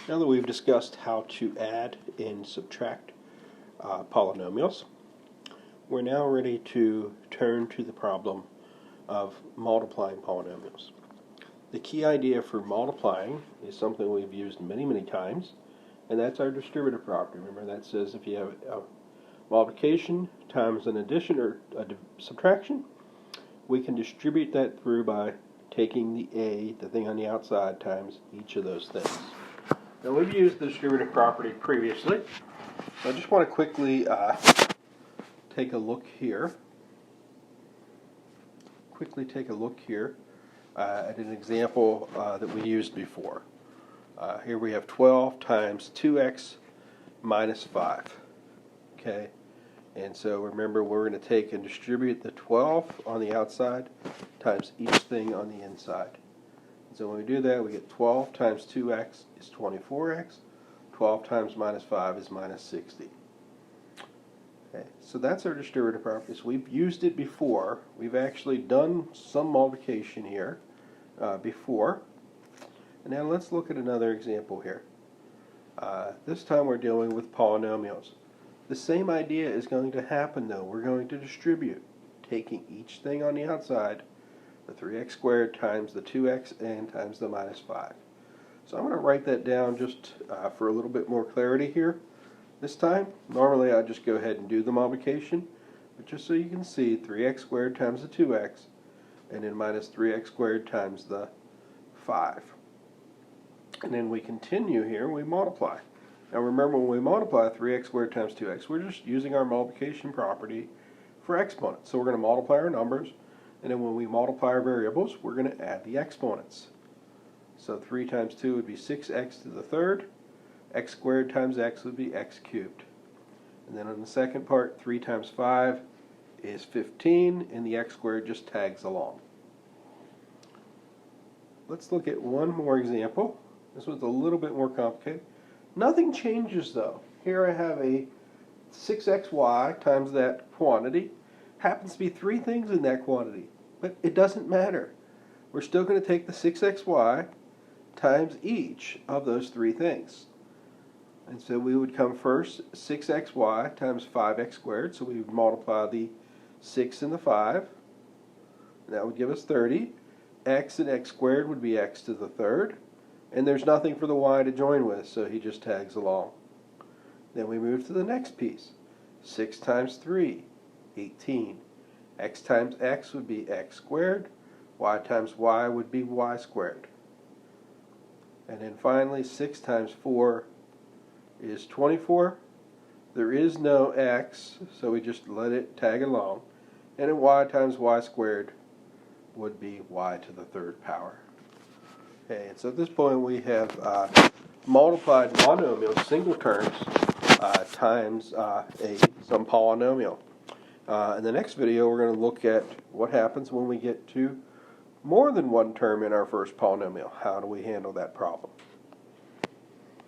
Now that we've discussed how to add and subtract polynomials, we're now ready to turn to the problem of multiplying polynomials. The key idea for multiplying is something we've used many times, and that's our distributive property. Remember, that says if you have a multiplication times an addition or a subtraction, we can distribute that through by taking the thing on the outside, times each of those things. Now, we've used the distributive property previously. I just want to quickly take a look here. At an example that we used before. Here we have 12 times 2x minus 5. Okay, and so remember, we're going to take and distribute the 12 on the outside times each thing on the inside. So when we do that, we get 12 times 2x is 24x. 12 times minus 5 is minus 60. Okay, so that's our distributive property. So we've used it before. We've actually done some multiplication here before. And now let's look at another example here. This time we're dealing with polynomials. The same idea is going to happen though. We're going to distribute, taking each thing on the outside, the 3x squared times the 2x and times the minus 5. So I'm going to write that down just for a little bit more clarity here. This time, normally I'd just go ahead and do the multiplication, but just so you can see, 3x squared times the 2x and then minus 3x squared times the 5. And then we continue here and we multiply. Now remember, when we multiply 3x squared times 2x, we're just using our multiplication property for exponents. So we're going to multiply our numbers, and then when we multiply our variables, we're going to add the exponents. So 3 times 2 would be 6x to the third. X squared times x would be x cubed. And then on the second part, 3 times 5 is 15, and the x squared just tags along. Let's look at one more example. This one's a little bit more complicated. Nothing changes though. Here I have a 6xy times that quantity. Happens to be 3 things in that quantity, but it doesn't matter. We're still going to take the 6xy times each of those 3 things. And so we would come first, 6xy times 5x squared, so we would multiply the 6 and the 5, and that would give us 30. X and x squared would be x to the third, and there's nothing for the y to join with, so he just tags along. Then we move to the next piece. 6 times 3, 18. X times x would be x squared, y times y would be y squared. And then finally, 6 times 4 is 24. There is no x, so we just let it tag along. And then y times y squared would be y to the third power. Okay, and so at this point we have multiplied monomial, single terms, times some polynomial. In the next video, we're going to look at what happens when we get to more than one term in our first polynomial. How do we handle that problem?